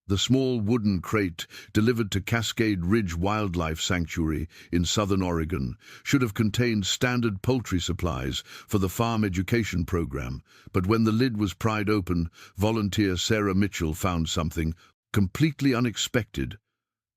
The small wooden crate, delivered to Cascade Ridge Wildlife Sanctuary in southern Oregon, should have contained standard poultry supplies for the farm education program, but when the lid was pried open, volunteer Sarah Mitchell found something completely unexpected.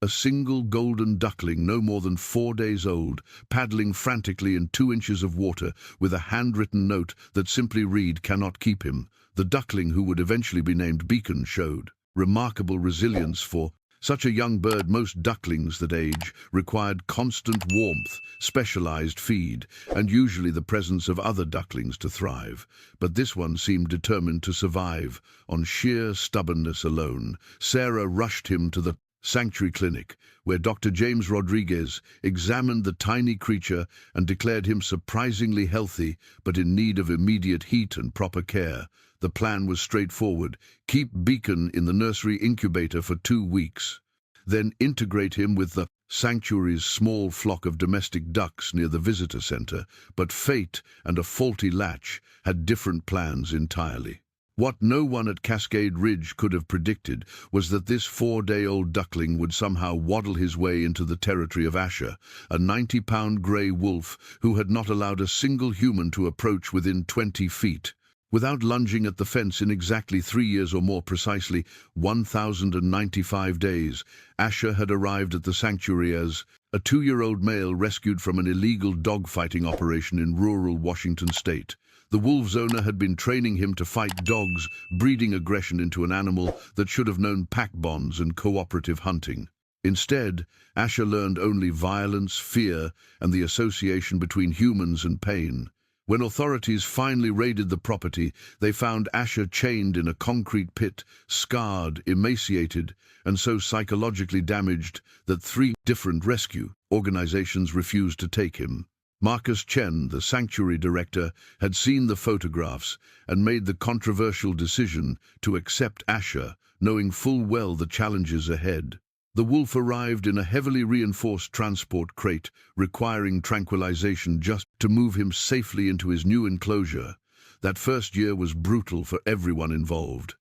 A single golden duckling no more than 4 days old, paddling frantically in 2 inches of water with a handwritten note that simply read, "Cannot keep him." The duckling, who would eventually be named Beacon, showed remarkable resilience for such a young bird. Most ducklings that age required constant warmth, specialized feed, and usually the presence of other ducklings to thrive. But this one seemed determined to survive on sheer stubbornness alone. Sarah rushed him to the sanctuary clinic, where Dr. James Rodriguez examined the tiny creature and declared him surprisingly healthy, but in need of immediate heat and proper care. The plan was straightforward: keep Beacon in the nursery incubator for 2 weeks, then integrate him with the sanctuary's small flock of domestic ducks near the visitor center. But fate and a faulty latch had different plans entirely. What no one at Cascade Ridge could have predicted was that this 4-day-old duckling would somehow waddle his way into the territory of Asher, a 90-pound gray wolf who had not allowed a single human to approach within 20 feet. Without lunging at the fence in exactly 3 years, or more precisely 1,095 days, Asher had arrived at the sanctuary as a 2-year-old male rescued from an illegal dogfighting operation in rural Washington state. The wolf's owner had been training him to fight dogs, breeding aggression into an animal that should have known pack bonds and cooperative hunting. Instead, Asher learned only violence, fear, and the association between humans and pain. When authorities finally raided the property, they found Asher chained in a concrete pit, scarred, emaciated, and so psychologically damaged that 3 different rescue organizations refused to take him. Marcus Chen, the sanctuary director, had seen the photographs and made the controversial decision to accept Asher, knowing full well the challenges ahead. The wolf arrived in a heavily reinforced transport crate, requiring tranquilization just to move him safely into his new enclosure. That first year was brutal for everyone involved.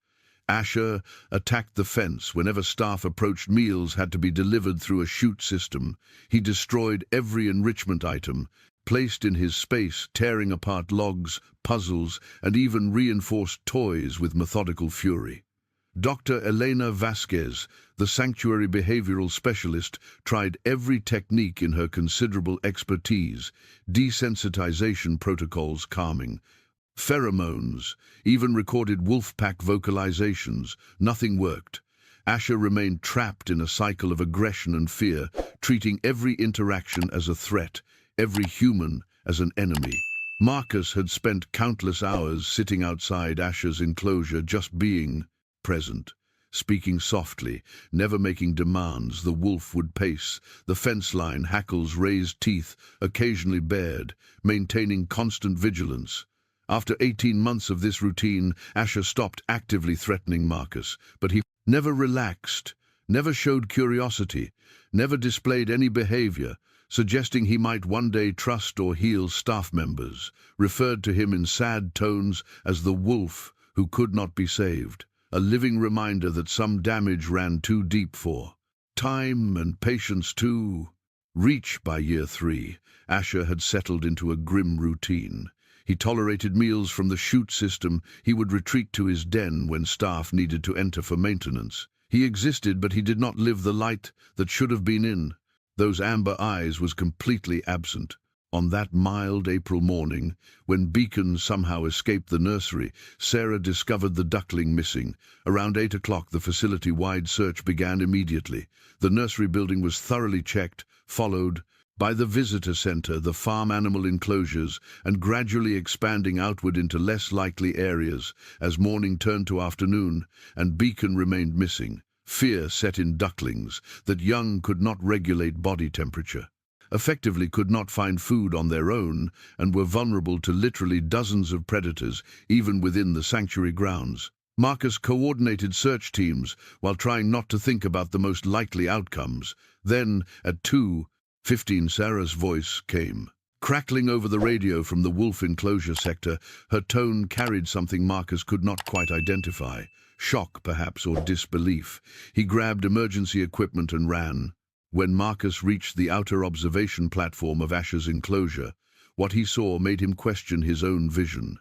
Asher attacked the fence whenever staff approached. Meals had to be delivered through a chute system. He destroyed every enrichment item placed in his space, tearing apart logs, puzzles, and even reinforced toys with methodical fury. Dr. Elena Vasquez, the sanctuary behavioral specialist, tried every technique in her considerable expertise: desensitization protocols, calming, pheromones, even recorded wolf pack vocalizations. Nothing worked. Asher remained trapped in a cycle of aggression and fear, treating every interaction as a threat, every human as an enemy. Marcus had spent countless hours sitting outside Asher's enclosure, just being present, speaking softly, never making demands. The wolf would pace the fence line, hackles, raised teeth, occasionally bared, maintaining constant vigilance. After 18 months of this routine, Asher stopped actively threatening Marcus, but he never relaxed, never showed curiosity, never displayed any behavior suggesting he might one day trust or heal. Staff members referred to him in sad tones as the wolf who could not be saved, a living reminder that some damage ran too deep for time and patience to reach. By year 3, Asher had settled into a grim routine. He tolerated meals from the chute system. He would retreat to his den when staff needed to enter for maintenance. He existed, but he did not live the light that should have been in those amber eyes. Was completely absent. On that mild April morning, when Beacon somehow escaped the nursery, Sarah discovered the duckling missing. Around 8 o'clock, the facility-wide search began immediately. The nursery building was thoroughly checked, followed by the visitor center, the farm animal enclosures, and gradually expanding outward into less likely areas. As morning turned to afternoon, and Beacon remained missing, fear set in ducklings that young could not regulate body temperature, effectively could not find food on their own, and were vulnerable to literally dozens of predators, even within the sanctuary grounds. Marcus coordinated search teams while trying not to think about the most likely outcomes. Then, at 2:15, Sarah's voice came, crackling over the radio from the wolf enclosure sector. Her tone carried something Marcus could not quite identify: shock perhaps, or disbelief. He grabbed emergency equipment and ran. When Marcus reached the outer observation platform of Asher's enclosure, what he saw made him question his own vision.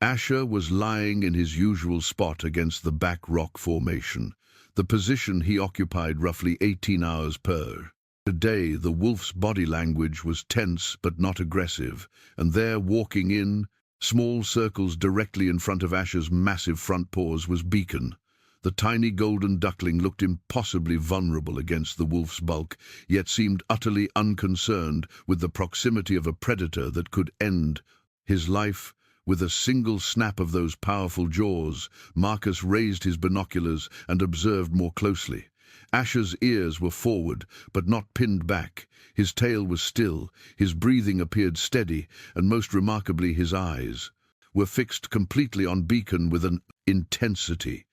Asher was lying in his usual spot against the back rock formation, the position he occupied roughly 18 hours per. Today, the wolf's body language was tense but not aggressive, and there, walking in, small circles directly in front of Asher's massive front paws, was Beacon. The tiny golden duckling looked impossibly vulnerable against the wolf's bulk, yet seemed utterly unconcerned with the proximity of a predator that could end his life with a single snap of those powerful jaws. Marcus raised his binoculars and observed more closely. Asher's ears were forward, but not pinned back. His tail was still, his breathing appeared steady, and most remarkably his eyes were fixed completely on Beacon with an intensity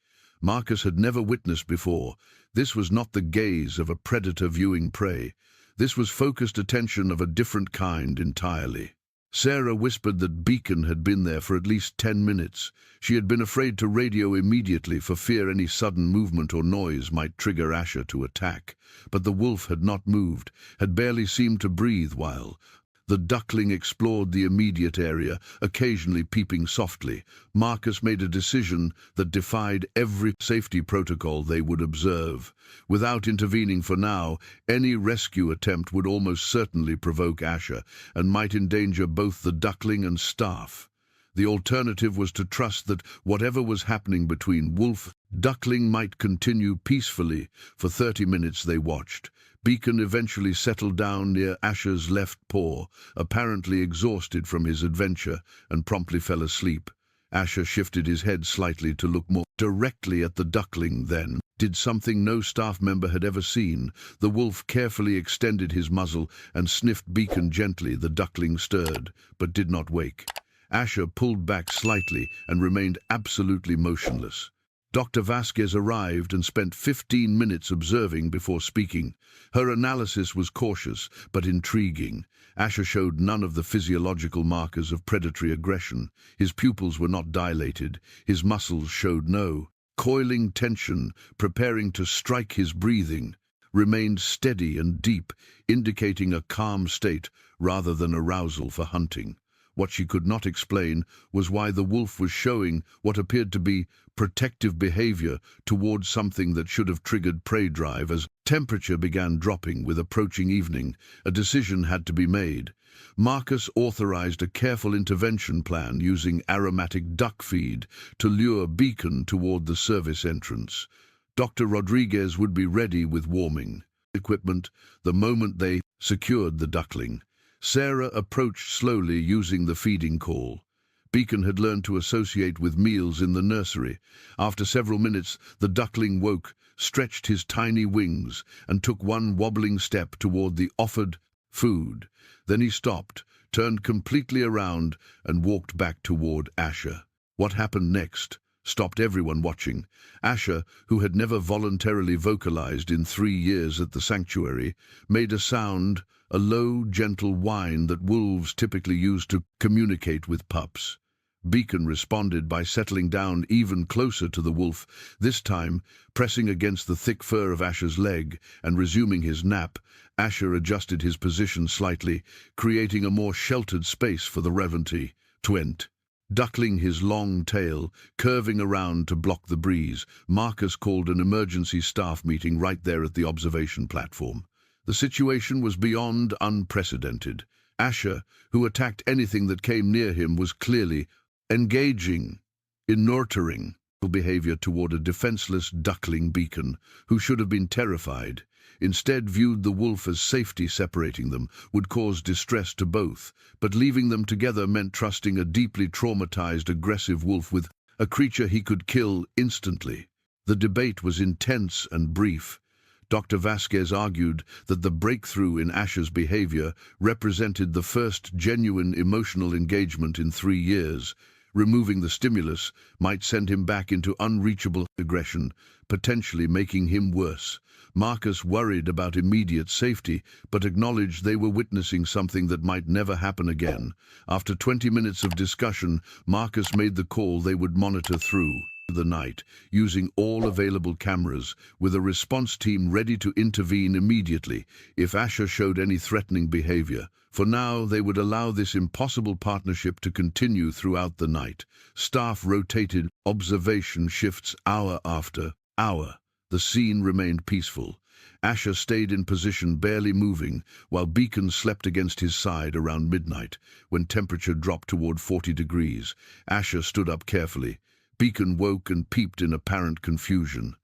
Marcus had never witnessed before. This was not the gaze of a predator viewing prey. This was focused attention of a different kind entirely. Sarah whispered that Beacon had been there for at least 10 minutes. She had been afraid to radio immediately for fear any sudden movement or noise might trigger Asher to attack. But the wolf had not moved, had barely seemed to breathe while the duckling explored the immediate area, occasionally peeping softly. Marcus made a decision that defied every safety protocol they would observe. Without intervening for now, any rescue attempt would almost certainly provoke Asher and might endanger both the duckling and staff. The alternative was to trust that whatever was happening between wolf and duckling might continue peacefully. For 30 minutes they watched. Beacon eventually settled down near Asher's left paw, apparently exhausted from his adventure, and promptly fell asleep. Asher shifted his head slightly to look more directly at the duckling, then did something no staff member had ever seen. The wolf carefully extended his muzzle and sniffed Beacon gently. The duckling stirred, but did not wake. Asher pulled back slightly and remained absolutely motionless. Dr. Vasquez arrived and spent 15 minutes observing before speaking. Her analysis was cautious but intriguing. Asher showed none of the physiological markers of predatory aggression. His pupils were not dilated. His muscles showed no coiling tension, preparing to strike. His breathing remained steady and deep, indicating a calm state rather than arousal for hunting. What she could not explain was why the wolf was showing what appeared to be protective behavior towards something that should have triggered prey drive. As temperature began dropping with approaching evening, a decision had to be made. Marcus authorized a careful intervention plan using aromatic duck feed to lure Beacon toward the service entrance. Dr. Rodriguez would be ready with warming equipment the moment they secured the duckling. Sarah approached slowly, using the feeding call. Beacon had learned to associate with meals in the nursery. After several minutes, the duckling woke, stretched his tiny wings, and took one wobbling step toward the offered food. Then he stopped, turned completely around, and walked back toward Asher. What happened next stopped everyone watching. Asher, who had never voluntarily vocalized in 3 years at the sanctuary, made a sound, a low, gentle whine that wolves typically use to communicate with pups. Beacon responded by settling down even closer to the wolf, this time pressing against the thick fur of Asher's leg and resuming his nap. Asher adjusted his position slightly, creating a more sheltered space for the Reventy Twent. Duckling his long tail, curving around to block the breeze, Marcus called an emergency staff meeting right there at the observation platform. The situation was beyond unprecedented. Asher, who attacked anything that came near him, was clearly engaging in nurturing behavior toward a defenseless duckling. Beacon, who should have been terrified, instead viewed the wolf as safety. Separating them would cause distress to both, but leaving them together meant trusting a deeply traumatized, aggressive wolf with a creature he could kill instantly. The debate was intense and brief. Dr. Vasquez argued that the breakthrough in Asher's behavior represented the first genuine emotional engagement in 3 years. Removing the stimulus might send him back into unreachable aggression, potentially making him worse. Marcus worried about immediate safety, but acknowledged they were witnessing something that might never happen again. After 20 minutes of discussion, Marcus made the call they would monitor through the night, using all available cameras, with a response team ready to intervene immediately if Asher showed any threatening behavior. For now, they would allow this impossible partnership to continue throughout the night. Staff rotated observation shifts hour after hour. The scene remained peaceful. Asher stayed in position, barely moving, while Beacon slept against his side around midnight, when temperature dropped toward 40 degrees. Asher stood up carefully. Beacon woke and peeped in apparent confusion.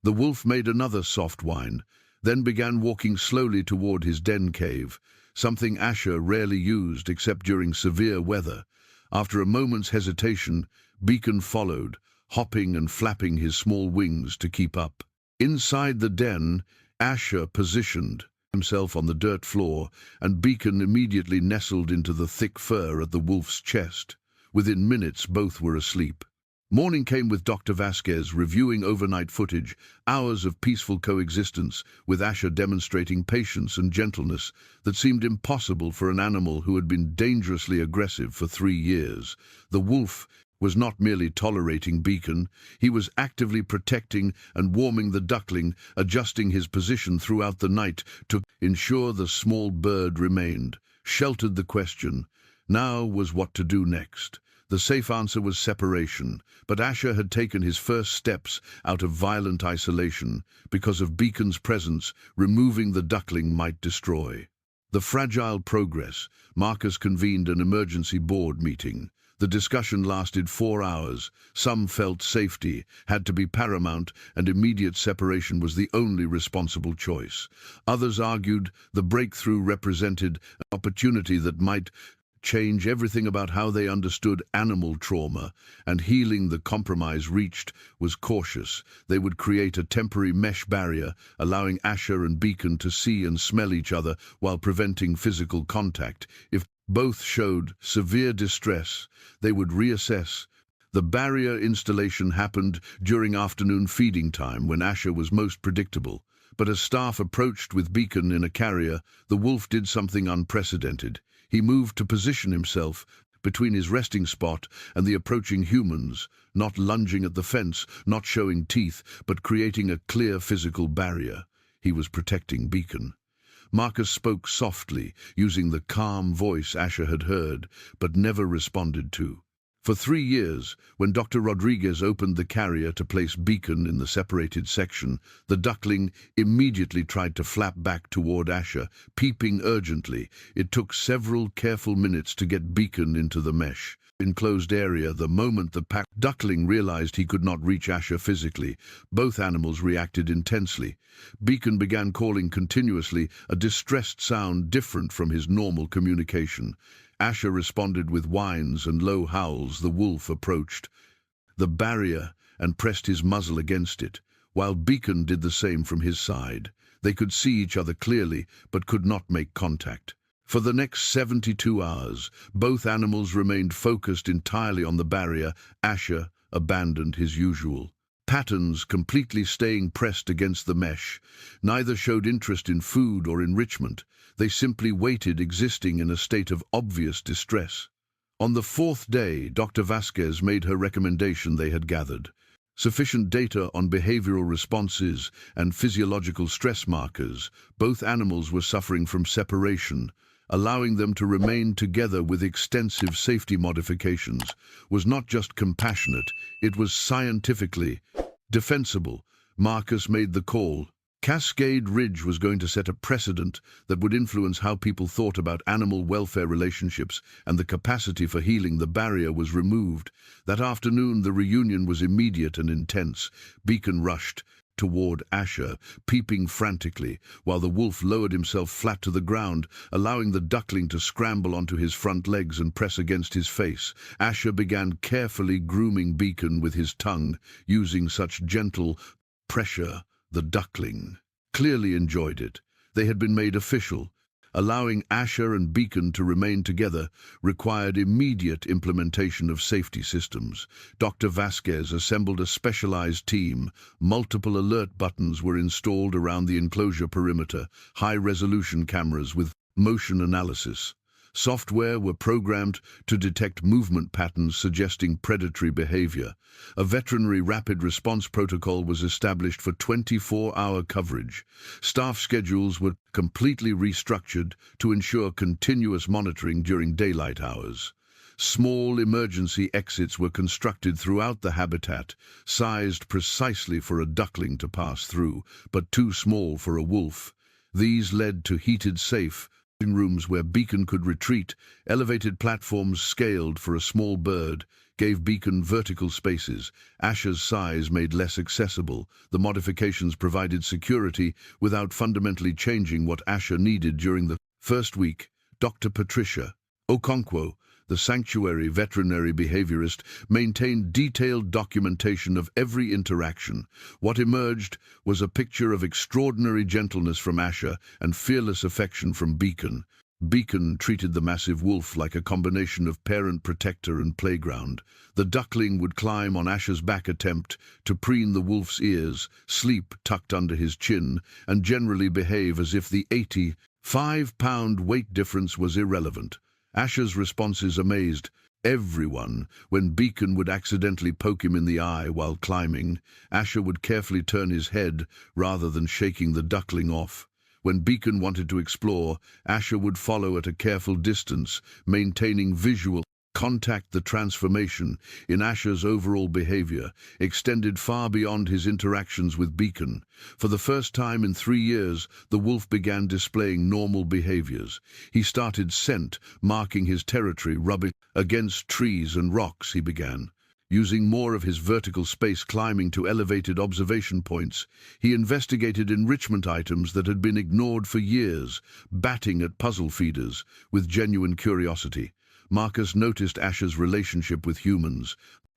The wolf made another soft whine, then began walking slowly toward his den cave, something Asher rarely used except during severe weather. After a moment's hesitation, Beacon followed, hopping and flapping his small wings to keep up. Inside the den, Asher positioned himself on the dirt floor, and Beacon immediately nestled into the thick fur at the wolf's chest. Within minutes, both were asleep. Morning came with Dr. Vasquez reviewing overnight footage, hours of peaceful coexistence, with Asher demonstrating patience and gentleness that seemed impossible for an animal who had been dangerously aggressive for 3 years. The wolf was not merely tolerating Beacon, he was actively protecting and warming the duckling, adjusting his position throughout the night to ensure the small bird remained. Sheltered the question. Now was what to do next. The safe answer was separation, but Asher had taken his first steps out of violent isolation. Because of Beacon's presence, removing the duckling might destroy the fragile progress. Marcus convened an emergency board meeting. The discussion lasted 4 hours. Some felt safety had to be paramount and immediate separation was the only responsible choice. Others argued the breakthrough represented an opportunity that might change everything about how they understood animal trauma, and healing the compromise reached was cautious. They would create a temporary mesh barrier, allowing Asher and Beacon to see and smell each other while preventing physical contact. If both showed severe distress, they would reassess. The barrier installation happened during afternoon feeding time when Asher was most predictable. But as staff approached with Beacon in a carrier, the wolf did something unprecedented. He moved to position himself between his resting spot and the approaching humans, not lunging at the fence, not showing teeth, but creating a clear physical barrier. He was protecting Beacon. Marcus spoke softly, using the calm voice Asher had heard, but never responded to. For 3 years, when Dr. Rodriguez opened the carrier to place Beacon in the separated section, the duckling immediately tried to flap back toward Asher, peeping urgently. It took several careful minutes to get Beacon into the mesh enclosed area. The moment the duckling realized he could not reach Asher physically, both animals reacted intensely. Beacon began calling continuously, a distressed sound different from his normal communication. Asher responded with whines and low howls. The wolf approached the barrier and pressed his muzzle against it, while Beacon did the same from his side. They could see each other clearly, but could not make contact. For the next 72 hours, both animals remained focused entirely on the barrier. Asher abandoned his usual patterns, completely staying pressed against the mesh. Neither showed interest in food or enrichment. They simply waited, existing in a state of obvious distress. On the 4th day, Dr. Vasquez made her recommendation. They had gathered sufficient data on behavioral responses and physiological stress markers. Both animals were suffering from separation. Allowing them to remain together with extensive safety modifications was not just compassionate, it was scientifically defensible. Marcus made the call. Cascade Ridge was going to set a precedent that would influence how people thought about animal welfare relationships, and the capacity for healing. The barrier was removed. That afternoon, the reunion was immediate and intense. Beacon rushed toward Asher, peeping frantically, while the wolf lowered himself flat to the ground, allowing the duckling to scramble onto his front legs and press against his face. Asher began carefully grooming Beacon with his tongue, using such gentle pressure. The duckling clearly enjoyed it. They had been made official. Allowing Asher and Beacon to remain together required immediate implementation of safety systems. Dr. Vasquez assembled a specialized team. Multiple alert buttons were installed around the enclosure perimeter, high-resolution cameras with motion analysis. Software were programmed to detect movement patterns suggesting predatory behavior. A veterinary rapid response protocol was established for 24-hour coverage. Staff schedules were completely restructured to ensure continuous monitoring during daylight hours. Small emergency exits were constructed throughout the habitat, sized precisely for a duckling to pass through, but too small for a wolf. These led to heated safe rooms where Beacon could retreat. Elevated platforms scaled for a small bird gave Beacon vertical spaces. Asher's size made less accessible. The modifications provided security without fundamentally changing what Asher needed during the first week. Dr. Patricia Okonkwo, the sanctuary veterinary behaviorist, maintained detailed documentation of every interaction. What emerged was a picture of extraordinary gentleness from Asher and fearless affection from Beacon. Beacon treated the massive wolf like a combination of parent, protector, and playground. The duckling would climb on Asher's back, attempt to preen the wolf's ears, sleep tucked under his chin, and generally behave as if the 85-pound weight difference was irrelevant. Asher's responses amazed everyone. When Beacon would accidentally poke him in the eye while climbing, Asher would carefully turn his head rather than shaking the duckling off. When Beacon wanted to explore, Asher would follow at a careful distance, maintaining visual contact. The transformation in Asher's overall behavior extended far beyond his interactions with Beacon. For the first time in 3 years, the wolf began displaying normal behaviors. He started scent, marking his territory, rubbing against trees and rocks. He began using more of his vertical space, climbing to elevated observation points. He investigated enrichment items that had been ignored for years, batting at puzzle feeders with genuine curiosity. Marcus noticed Asher's relationship with humans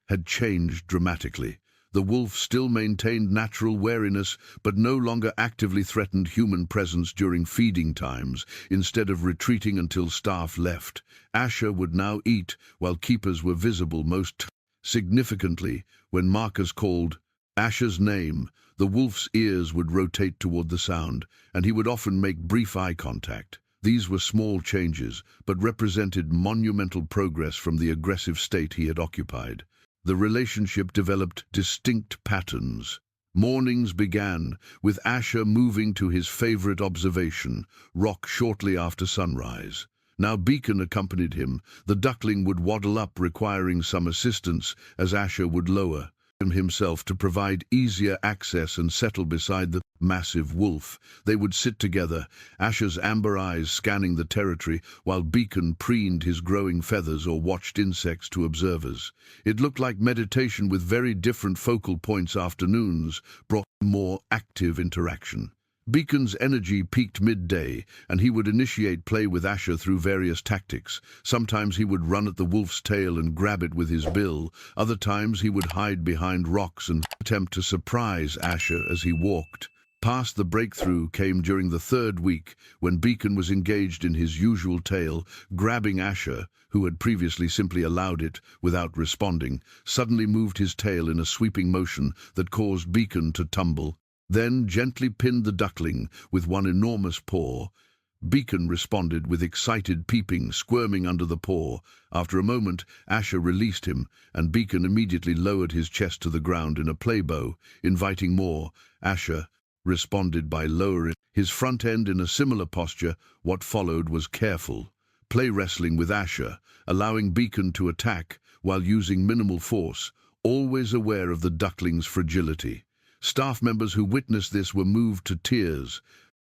had changed dramatically. The wolf still maintained natural wariness, but no longer actively threatened human presence during feeding times. Instead of retreating until staff left, Asher would now eat while keepers were visible. Most significantly, when Marcus called Asher's name, the wolf's ears would rotate toward the sound, and he would often make brief eye contact. These were small changes, but represented monumental progress from the aggressive state he had occupied. The relationship developed distinct patterns. Mornings began with Asher moving to his favorite observation rock shortly after sunrise. Now Beacon accompanied him. The duckling would waddle up, requiring some assistance, as Asher would lower himself to provide easier access and settle beside the massive wolf. They would sit together, Asher's amber eyes scanning the territory, while Beacon preened his growing feathers or watched insects to observers. It looked like meditation with very different focal points. Afternoons brought more active interaction. Beacon's energy peaked midday, and he would initiate play with Asher through various tactics. Sometimes he would run at the wolf's tail and grab it with his bill. Other times he would hide behind rocks and attempt to surprise Asher as he walked. Past the breakthrough came during the 3rd week, when Beacon was engaged in his usual tail, grabbing Asher, who had previously simply allowed it without responding, suddenly moved his tail in a sweeping motion that caused Beacon to tumble, then gently pinned the duckling with one enormous paw. Beacon responded with excited peeping, squirming under the paw. After a moment, Asher released him, and Beacon immediately lowered his chest to the ground in a play bow, inviting more. Asher responded by lowering his front end in a similar posture. What followed was careful play wrestling with Asher, allowing Beacon to attack while using minimal force, always aware of the duckling's fragility. Staff members who witnessed this were moved to tears.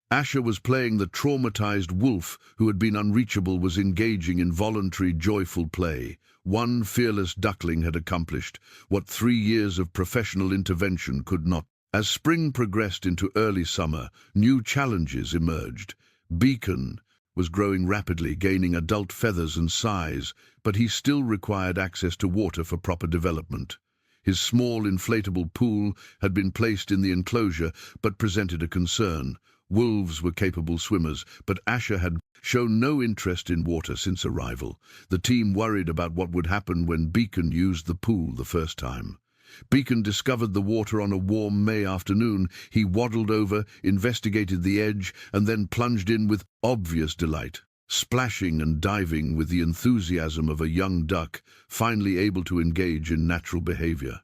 Asher was playing the traumatized wolf who had been unreachable, was engaging in voluntary, joyful play. One fearless duckling had accomplished what 3 years of professional intervention could not. As spring progressed into early summer, new challenges emerged. Beacon was growing rapidly, gaining adult feathers and size, but he still required access to water for proper development. His small inflatable pool had been placed in the enclosure, but presented a concern. Wolves were capable swimmers, but Asher had shown no interest in water since arrival. The team worried about what would happen when Beacon used the pool the first time. Beacon discovered the water on a warm May afternoon. He waddled over, investigated the edge, and then plunged in with obvious delight. splashing and diving with the enthusiasm of a young duck finally able to engage in natural behavior.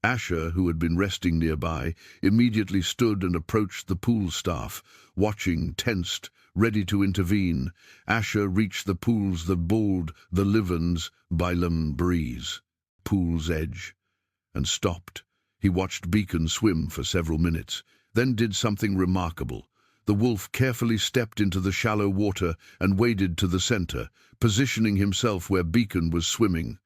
Asher, who had been resting nearby, immediately stood and approached the pool staff, watching, tensed, ready to intervene. Asher reached the pool's the Livens Bylum breeze, pool's edge, and stopped. He watched Beacon swim for several minutes, then did something remarkable. The wolf carefully stepped into the shallow water and waded to the center, positioning himself where Beacon was swimming.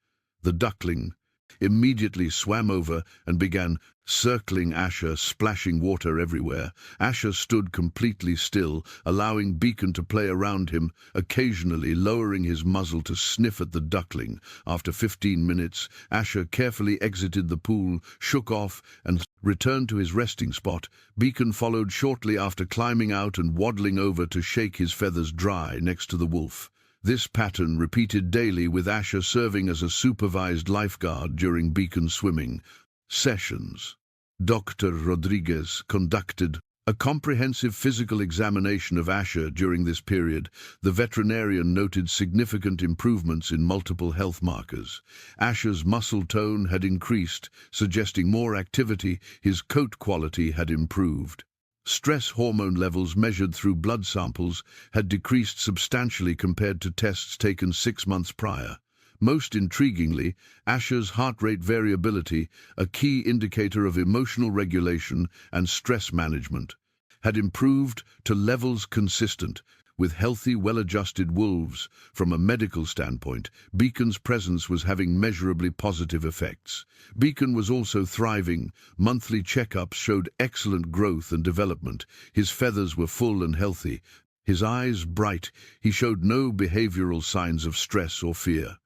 The duckling immediately swam over and began circling Asher, splashing water everywhere. Asher stood completely still, allowing Beacon to play around him, occasionally lowering his muzzle to sniff at the duckling. After 15 minutes, Asher carefully exited the pool, shook off, and returned to his resting spot. Beacon followed shortly after, climbing out and waddling over to shake his feathers dry next to the wolf. This pattern repeated daily, with Asher serving as a supervised lifeguard during Beacon's swimming sessions. Dr. Rodriguez conducted a comprehensive physical examination of Asher during this period. The veterinarian noted significant improvements in multiple health markers. Asher's muscle tone had increased, suggesting more activity. His coat quality had improved. Stress hormone levels measured through blood samples had decreased substantially compared to tests taken 6 months prior. Most intriguingly, Asher's heart rate variability, a key indicator of emotional regulation and stress management, had improved to levels consistent with healthy, well-adjusted wolves. From a medical standpoint, Beacon's presence was having measurably positive effects. Beacon was also thriving. Monthly checkups showed excellent growth and development. His feathers were full and healthy, his eyes bright. He showed no behavioral signs of stress or fear.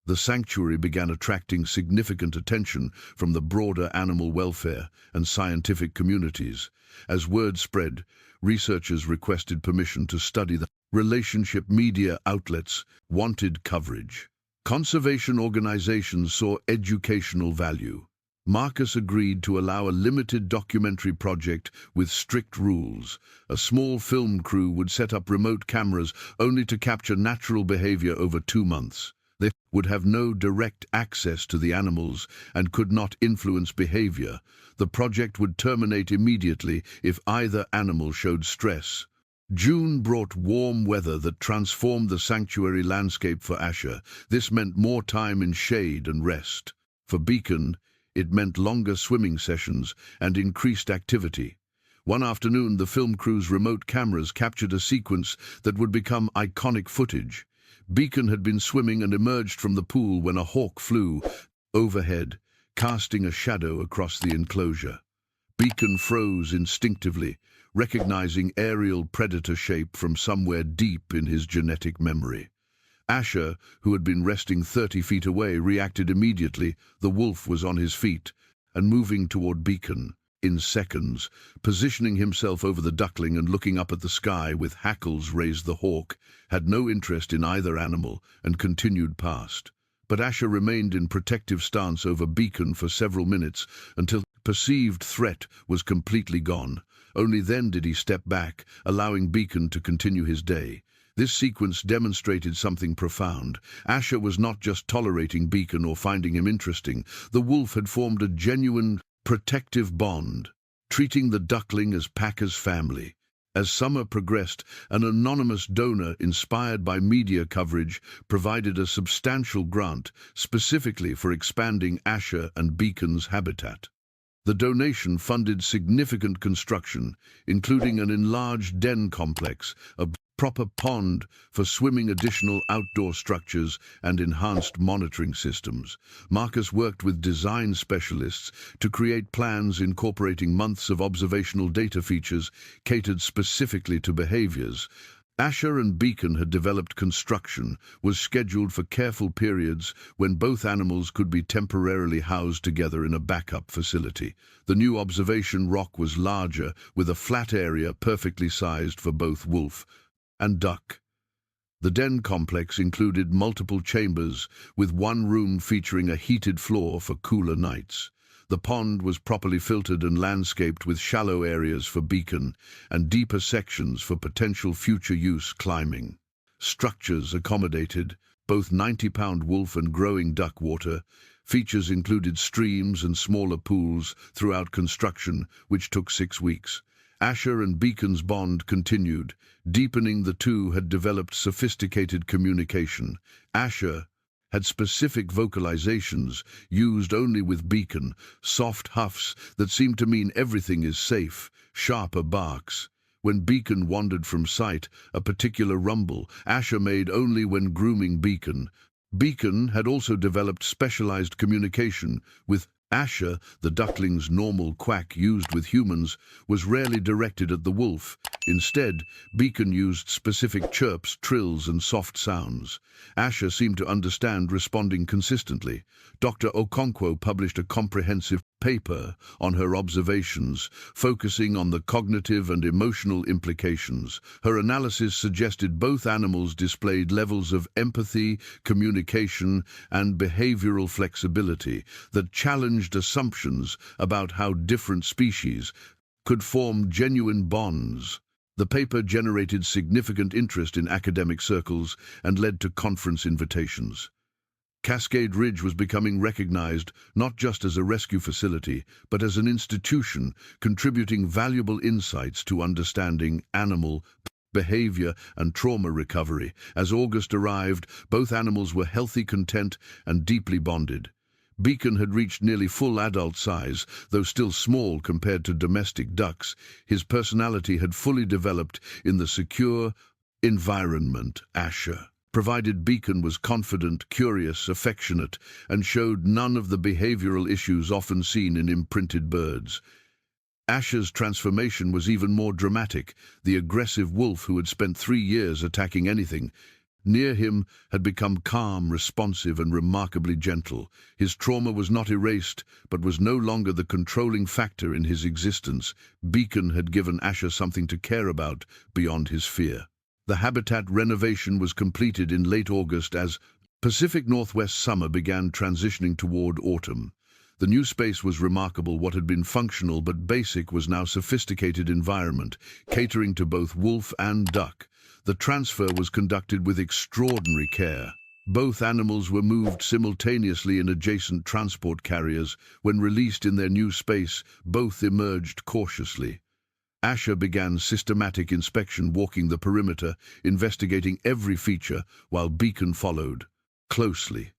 The sanctuary began attracting significant attention from the broader animal welfare and scientific communities. As word spread, researchers requested permission to study the relationship. Media outlets wanted coverage. Conservation organizations saw educational value. Marcus agreed to allow a limited documentary project with strict rules. A small film crew would set up remote cameras only to capture natural behavior over 2 months. They would have no direct access to the animals and could not influence behavior. The project would terminate immediately if either animal showed stress. June brought warm weather that transformed the sanctuary landscape for Asher. This meant more time in shade and rest. For Beacon, it meant longer swimming sessions and increased activity. One afternoon, the film crew's remote cameras captured a sequence that would become iconic footage. Beacon had been swimming and emerged from the pool when a hawk flew overhead, casting a shadow across the enclosure. Beacon froze instinctively, recognizing aerial predator shape from somewhere deep in his genetic memory. Asher, who had been resting 30 feet away, reacted immediately. The wolf was on his feet and moving toward Beacon. In seconds, positioning himself over the duckling and looking up at the sky with hackles raised, the hawk had no interest in either animal and continued past. But Asher remained in protective stance over Beacon for several minutes until perceived threat was completely gone. Only then did he step back, allowing Beacon to continue his day. This sequence demonstrated something profound. Asher was not just tolerating Beacon or finding him interesting. The wolf had formed a genuine protective bond, treating the duckling as Packer's family. As summer progressed, an anonymous donor inspired by media coverage provided a substantial grant specifically for expanding Asher and Beacon's habitat. The donation funded significant construction, including an enlarged den complex, a proper pond for swimming, additional outdoor structures, and enhanced monitoring systems. Marcus worked with design specialists to create plans incorporating months of observational data features catered specifically to behaviors. Asher and Beacon had developed construction, was scheduled for careful periods when both animals could be temporarily housed together in a backup facility. The new observation rock was larger, with a flat area perfectly sized for both wolf and duck. The den complex included multiple chambers, with one room featuring a heated floor for cooler nights. The pond was properly filtered and landscaped with shallow areas for Beacon and deeper sections for potential future use climbing. Structures accommodated both 90-pound wolf and growing duck water. Features included streams and smaller pools throughout construction, which took 6 weeks. Asher and Beacon's bond continued. Deepening, the two had developed sophisticated communication. Asher had specific vocalizations used only with Beacon, soft huffs that seemed to mean everything is safe, sharper barks. When Beacon wandered from sight, a particular rumble Asher made only when grooming Beacon. Beacon had also developed specialized communication with Asher. The duckling's normal quack used with humans was rarely directed at the wolf. Instead, Beacon used specific chirps, trills, and soft sounds. Asher seemed to understand, responding consistently. Dr. Okonkwo published a comprehensive paper on her observations, focusing on the cognitive and emotional implications. Her analysis suggested both animals displayed levels of empathy, communication, and behavioral flexibility that challenged assumptions about how different species could form genuine bonds. The paper generated significant interest in academic circles and led to conference invitations. Cascade Ridge was becoming recognized not just as a rescue facility, but as an institution contributing valuable insights to understanding animal behavior and trauma recovery. As August arrived, both animals were healthy, content, and deeply bonded. Beacon had reached nearly full adult size, though still small compared to domestic ducks. His personality had fully developed in the secure environment Asher provided. Beacon was confident, curious, affectionate, and showed none of the behavioral issues often seen in imprinted birds. Asher's transformation was even more dramatic. The aggressive wolf who had spent 3 years attacking anything near him had become calm, responsive, and remarkably gentle. His trauma was not erased, but was no longer the controlling factor in his existence. Beacon had given Asher something to care about beyond his fear. The habitat renovation was completed in late August as Pacific Northwest summer began transitioning toward autumn. The new space was remarkable. What had been functional but basic was now sophisticated environment, catering to both wolf and duck. The transfer was conducted with extraordinary care. Both animals were moved simultaneously in adjacent transport carriers. When released in their new space, both emerged cautiously. Asher began systematic inspection, walking the perimeter, investigating every feature, while Beacon followed closely,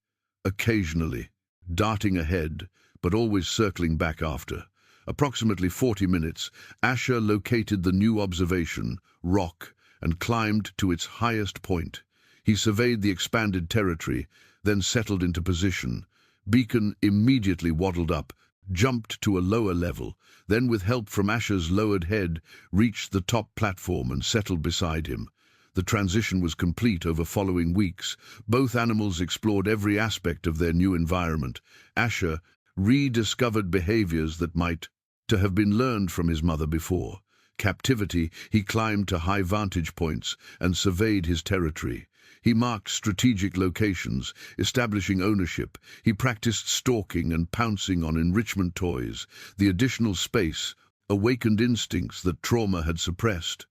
occasionally darting ahead, but always circling back after. Approximately 40 minutes, Asher located the new observation rock and climbed to its highest point. He surveyed the expanded territory, then settled into position. Beacon immediately waddled up, jumped to a lower level, then with help from Asher's lowered head, reached the top platform and settled beside him. The transition was complete over following weeks. Both animals explored every aspect of their new environment. Asher rediscovered behaviors that might have been learned from his mother before. Captivity, he climbed to high vantage points and surveyed his territory. He marked strategic locations, establishing ownership. He practiced stalking and pouncing on enrichment toys. The additional space awakened instincts that trauma had suppressed.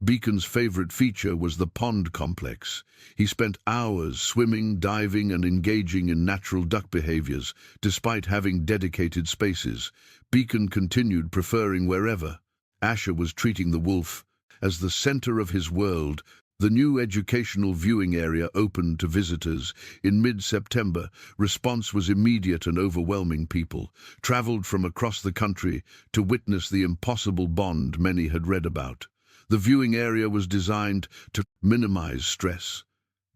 Beacon's favorite feature was the pond complex. He spent hours swimming, diving, and engaging in natural duck behaviors, despite having dedicated spaces. Beacon continued preferring wherever. Asher was treating the wolf as the center of his world. The new educational viewing area opened to visitors. In mid-September, response was immediate and overwhelming. People traveled from across the country to witness the impossible bond many had read about. The viewing area was designed to minimize stress.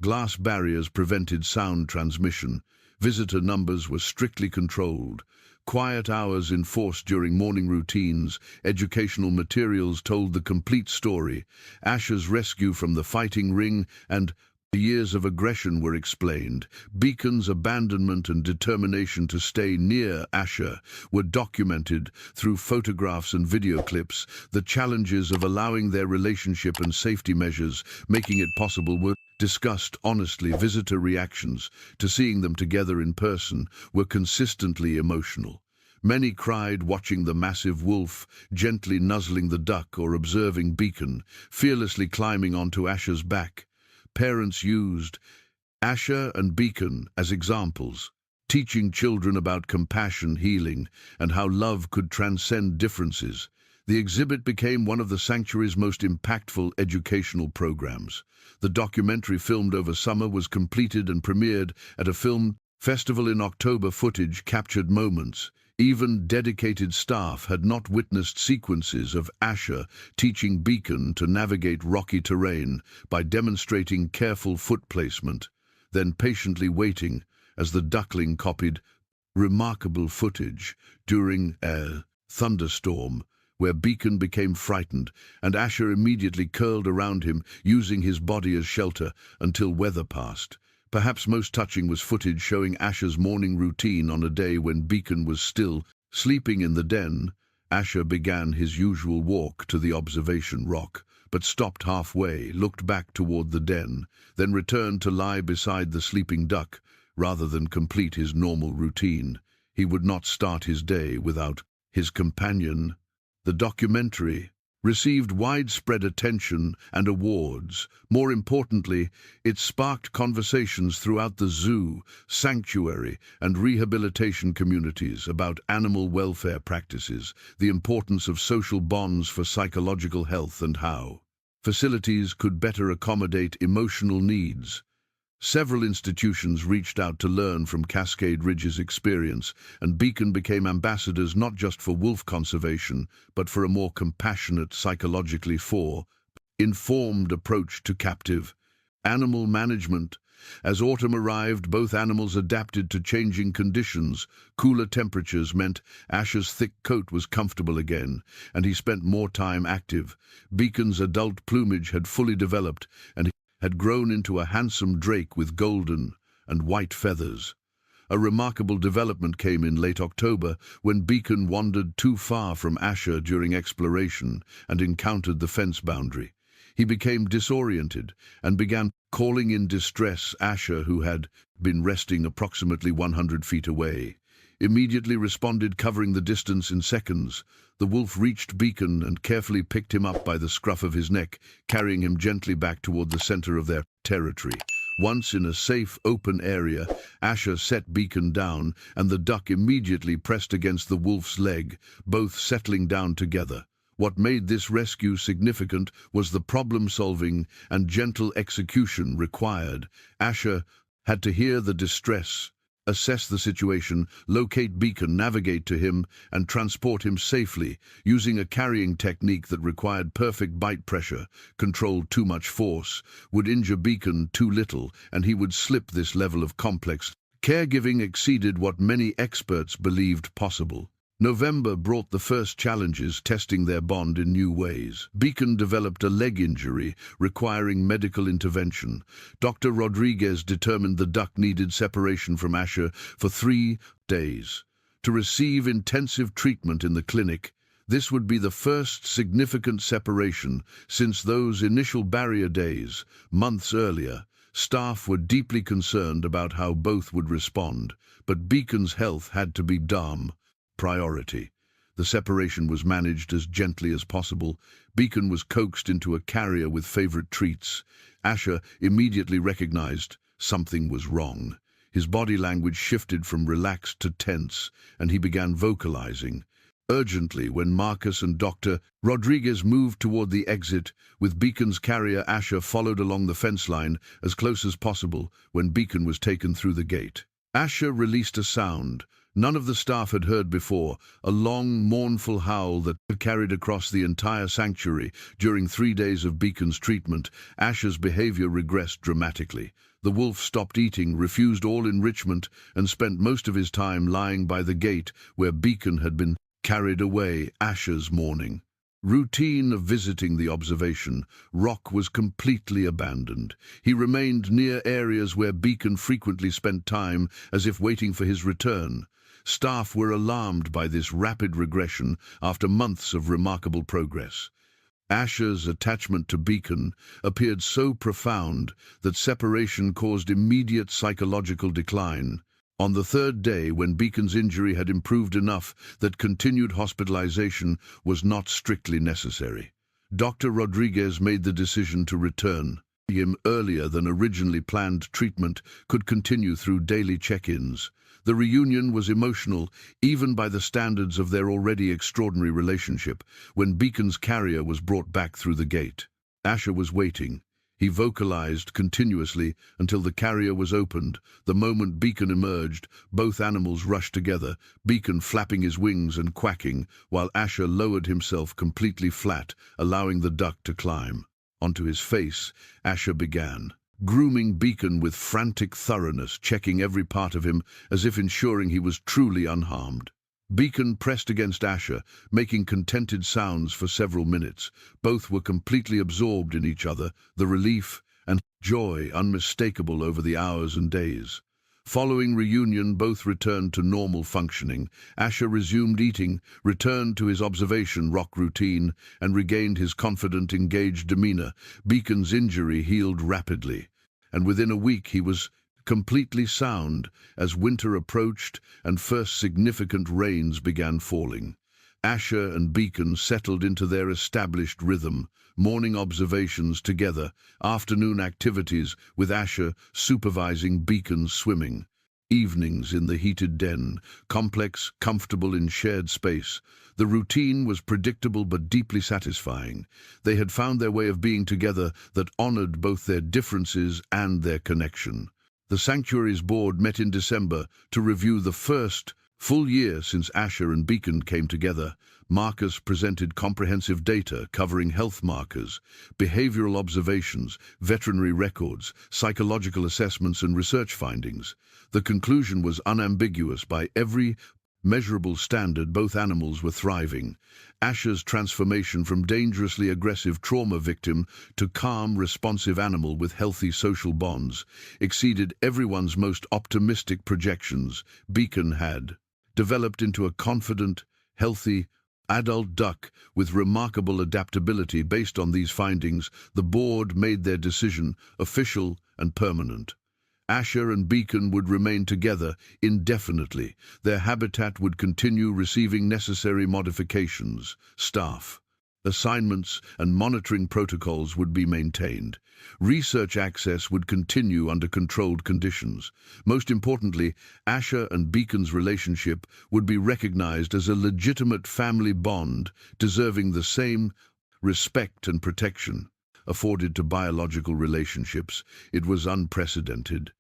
Glass barriers prevented sound transmission. Visitor numbers were strictly controlled. Quiet hours enforced during morning routines. Educational materials told the complete story. Asher's rescue from the fighting ring and the years of aggression were explained. Beacon's abandonment and determination to stay near Asher were documented through photographs and video clips. The challenges of allowing their relationship and safety measures making it possible were discussed honestly. Visitor reactions to seeing them together in person were consistently emotional. Many cried watching the massive wolf gently nuzzling the duck or observing Beacon fearlessly climbing onto Asher's back. parents used Asher and Beacon as examples, teaching children about compassion, healing, and how love could transcend differences. The exhibit became one of the sanctuary's most impactful educational programs. The documentary, filmed over summer, was completed and premiered at a film festival in October. Footage captured moments even dedicated staff had not witnessed sequences of Asher teaching Beacon to navigate rocky terrain by demonstrating careful foot placement, then patiently waiting as the Duckling copied remarkable footage during a thunderstorm where Beacon became frightened and Asher immediately curled around him, using his body as shelter until weather passed. Perhaps most touching was footage showing Asher's morning routine on a day when Beacon was still sleeping in the den. Asher began his usual walk to the observation rock, but stopped halfway, looked back toward the den, then returned to lie beside the sleeping duck. Rather than complete his normal routine, he would not start his day without his companion. The documentary received widespread attention and awards. More importantly, it sparked conversations throughout the zoo, sanctuary, and rehabilitation communities about animal welfare practices, the importance of social bonds for psychological health, and how facilities could better accommodate emotional needs. Several institutions reached out to learn from Cascade Ridge's experience, and Beacon became ambassadors not just for wolf conservation, but for a more compassionate, psychologically informed approach to captive animal management. As autumn arrived, both animals adapted to changing conditions. Cooler temperatures meant Asher's thick coat was comfortable again, and he spent more time active. Beacon's adult plumage had fully developed, and had grown into a handsome drake with golden and white feathers. A remarkable development came in late October when Beacon wandered too far from Asher during exploration and encountered the fence boundary. He became disoriented and began calling in distress. Asher, who had been resting approximately 100 feet away, immediately responded, covering the distance in seconds. The wolf reached Beacon and carefully picked him up by the scruff of his neck, carrying him gently back toward the center of their territory. Once in a safe, open area, Asher set Beacon down, and the duck immediately pressed against the wolf's leg, both settling down together. What made this rescue significant was the problem-solving and gentle execution required. Asher had to hear the distress, assess the situation, locate Beacon, navigate to him, and transport him safely, using a carrying technique that required perfect bite pressure. Controlled too much force would injure Beacon too little, and he would slip. This level of complex caregiving exceeded what many experts believed possible. November brought the first challenges, testing their bond in new ways. Beacon developed a leg injury requiring medical intervention. Dr. Rodriguez determined the duck needed separation from Asher for 3 days to receive intensive treatment in the clinic. This would be the first significant separation since those initial barrier days, months earlier. Staff were deeply concerned about how both would respond, but Beacon's health had to be priority. The separation was managed as gently as possible. Beacon was coaxed into a carrier with favorite treats. Asher immediately recognized something was wrong. His body language shifted from relaxed to tense, and he began vocalizing urgently when Marcus and Dr. Rodriguez moved toward the exit. With Beacon's carrier, Asher followed along the fence line as close as possible. When Beacon was taken through the gate, Asher released a sound none of the staff had heard before, a long, mournful howl that carried across the entire sanctuary. During 3 days of Beacon's treatment, Asher's behavior regressed dramatically. The wolf stopped eating, refused all enrichment, and spent most of his time lying by the gate where Beacon had been carried away. Asher's morning routine of visiting the observation rock was completely abandoned. He remained near areas where Beacon frequently spent time, as if waiting for his return. Staff were alarmed by this rapid regression after months of remarkable progress. Asher's attachment to Beacon appeared so profound that separation caused immediate psychological decline. On the 3rd day, when Beacon's injury had improved enough that continued hospitalization was not strictly necessary, Dr. Rodriguez made the decision to return him earlier than originally planned treatment could continue through daily check-ins. The reunion was emotional, even by the standards of their already extraordinary relationship, when Beacon's carrier was brought back through the gate. Asher was waiting. He vocalized continuously until the carrier was opened. The moment Beacon emerged, both animals rushed together, Beacon flapping his wings and quacking, while Asher lowered himself completely flat, allowing the duck to climb. Onto his face, Asher began, grooming Beacon with frantic thoroughness, checking every part of him as if ensuring he was truly unharmed. Beacon pressed against Asher, making contented sounds for several minutes. Both were completely absorbed in each other, the relief and joy unmistakable over the hours and days. Following reunion, both returned to normal functioning. Asher resumed eating, returned to his observation rock routine, and regained his confident, engaged demeanor. Beacon's injury healed rapidly, and within a week he was completely sound as winter approached and first significant rains began falling. Asher and Beacon settled into their established rhythm, morning observations together, afternoon activities with Asher supervising Beacon's swimming, evenings in the heated den, complex, comfortable in shared space. The routine was predictable but deeply satisfying. They had found their way of being together that honored both their differences and their connection. The sanctuary's board met in December to review the first full year since Asher and Beacon came together. Marcus presented comprehensive data covering health markers, behavioral observations, veterinary records, psychological assessments, and research findings. The conclusion was unambiguous. By every measurable standard, both animals were thriving. Asher's transformation from dangerously aggressive trauma victim to calm, responsive animal with healthy social bonds exceeded everyone's most optimistic projections. Beacon had developed into a confident, healthy, adult duck with remarkable adaptability. Based on these findings, the board made their decision official and permanent. Asher and Beacon would remain together indefinitely. Their habitat would continue receiving necessary modifications. Staff, assignments, and monitoring protocols would be maintained. Research access would continue under controlled conditions. Most importantly, Asher and Beacon's relationship would be recognized as a legitimate family bond, deserving the same respect and protection afforded to biological relationships. It was unprecedented.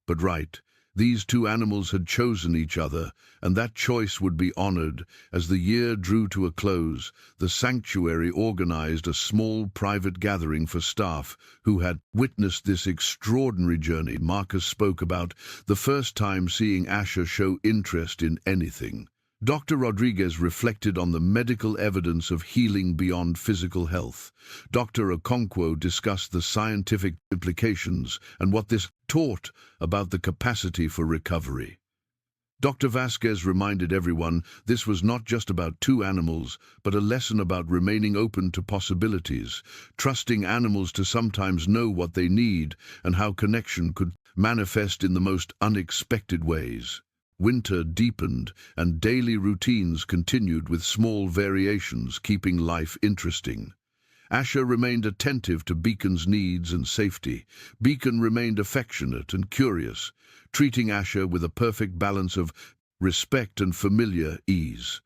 But these two animals had chosen each other, and that choice would be honored. As the year drew to a close, the sanctuary organized a small private gathering for staff who had witnessed this extraordinary journey. Marcus spoke about the first time seeing Asher show interest in anything. Dr. Rodriguez reflected on the medical evidence of healing beyond physical health. Dr. Okonkwo discussed the scientific implications and what this taught about the capacity for recovery. Dr. Vasquez reminded everyone this was not just about two animals, but a lesson about remaining open to possibilities, trusting animals to sometimes know what they need, and how connection could manifest in the most unexpected ways. Winter deepened, and daily routines continued with small variations, keeping life interesting. Asher remained attentive to Beacon's needs and safety. Beacon remained affectionate and curious, treating Asher with a perfect balance of respect and familiar ease.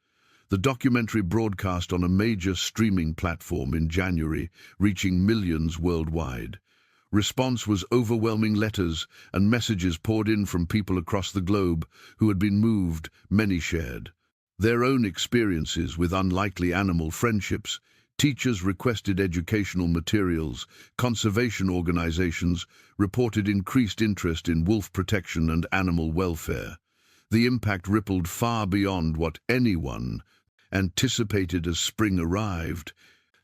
The documentary broadcast on a major streaming platform in January, reaching millions worldwide. Response was overwhelming. Letters and messages poured in from people across the globe who had been moved. Many shared their own experiences with unlikely animal friendships. Teachers requested educational materials. Conservation organizations reported increased interest in wolf protection and animal welfare. The impact rippled far beyond what anyone anticipated as spring arrived,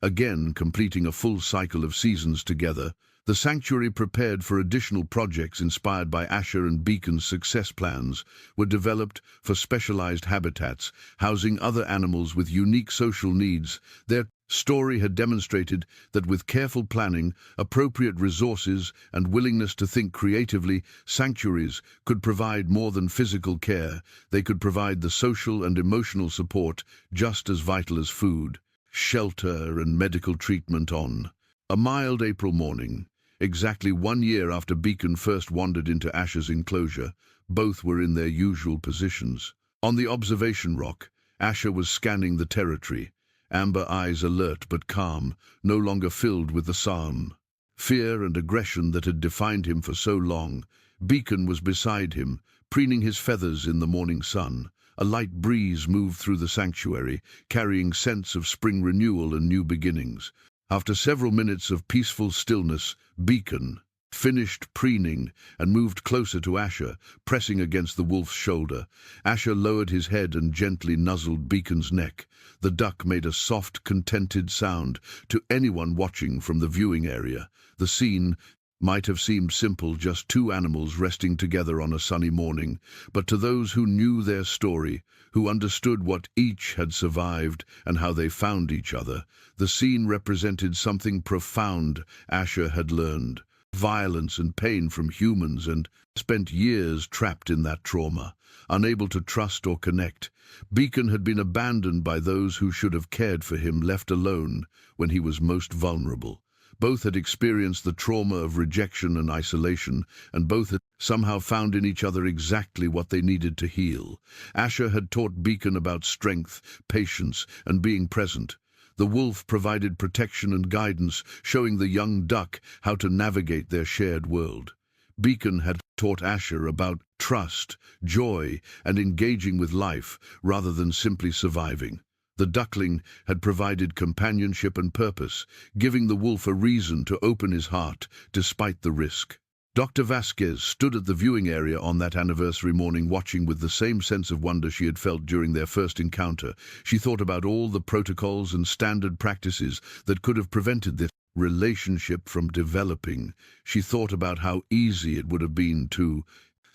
again completing a full cycle of seasons together. The sanctuary prepared for additional projects inspired by Asher and Beacon's success. Plans were developed for specialized habitats, housing other animals with unique social needs. Their story had demonstrated that with careful planning, appropriate resources, and willingness to think creatively, sanctuaries could provide more than physical care. They could provide the social and emotional support just as vital as food, shelter, and medical treatment. On a mild April morning, Exactly 1 year after Beacon first wandered into Asher's enclosure, both were in their usual positions. On the observation rock, Asher was scanning the territory, amber eyes alert but calm, no longer filled with the fear and aggression that had defined him for so long. Beacon was beside him, preening his feathers in the morning sun. A light breeze moved through the sanctuary, carrying scents of spring renewal and new beginnings. After several minutes of peaceful stillness, Beacon finished preening and moved closer to Asher, pressing against the wolf's shoulder. Asher lowered his head and gently nuzzled Beacon's neck. The duck made a soft, contented sound. To anyone watching from the viewing area, the scene might have seemed simple, just two animals resting together on a sunny morning, but to those who knew their story, who understood what each had survived and how they found each other, the scene represented something profound. Asher had learned violence and pain from humans and spent years trapped in that trauma, unable to trust or connect. Beacon had been abandoned by those who should have cared for him, left alone when he was most vulnerable. Both had experienced the trauma of rejection and isolation, and both had somehow found in each other exactly what they needed to heal. Asher had taught Beacon about strength, patience, and being present. The wolf provided protection and guidance, showing the young duck how to navigate their shared world. Beacon had taught Asher about trust, joy, and engaging with life rather than simply surviving. The duckling had provided companionship and purpose, giving the wolf a reason to open his heart despite the risk. Dr. Vasquez stood at the viewing area on that anniversary morning, watching with the same sense of wonder she had felt during their first encounter. She thought about all the protocols and standard practices that could have prevented this relationship from developing. She thought about how easy it would have been to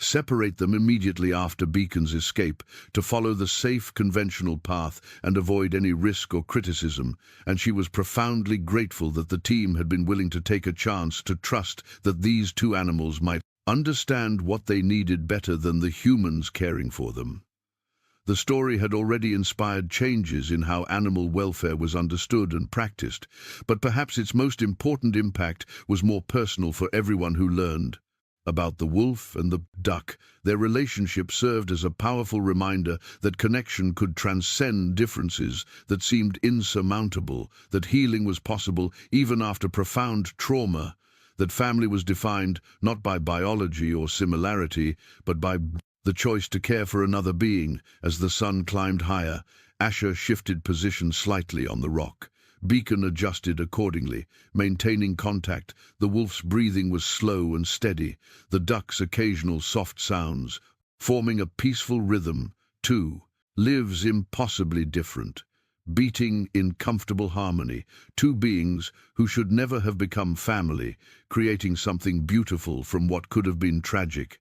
separate them immediately after Beacon's escape, to follow the safe, conventional path and avoid any risk or criticism, and she was profoundly grateful that the team had been willing to take a chance, to trust that these two animals might understand what they needed better than the humans caring for them. The story had already inspired changes in how animal welfare was understood and practiced, but perhaps its most important impact was more personal for everyone who learned about the wolf and the duck. Their relationship served as a powerful reminder that connection could transcend differences that seemed insurmountable, that healing was possible even after profound trauma, that family was defined not by biology or similarity, but by the choice to care for another being. As the sun climbed higher, Asher shifted position slightly on the rock. Beacon adjusted accordingly, maintaining contact. The wolf's breathing was slow and steady, the duck's occasional soft sounds, forming a peaceful rhythm. Two lives impossibly different, beating in comfortable harmony, two beings who should never have become family, creating something beautiful from what could have been tragic.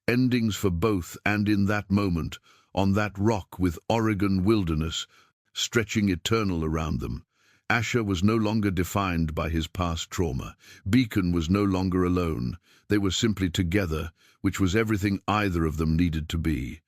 Endings for both, and in that moment, on that rock with Oregon wilderness stretching eternal around them, Asher was no longer defined by his past trauma. Beacon was no longer alone. They were simply together, which was everything either of them needed to be.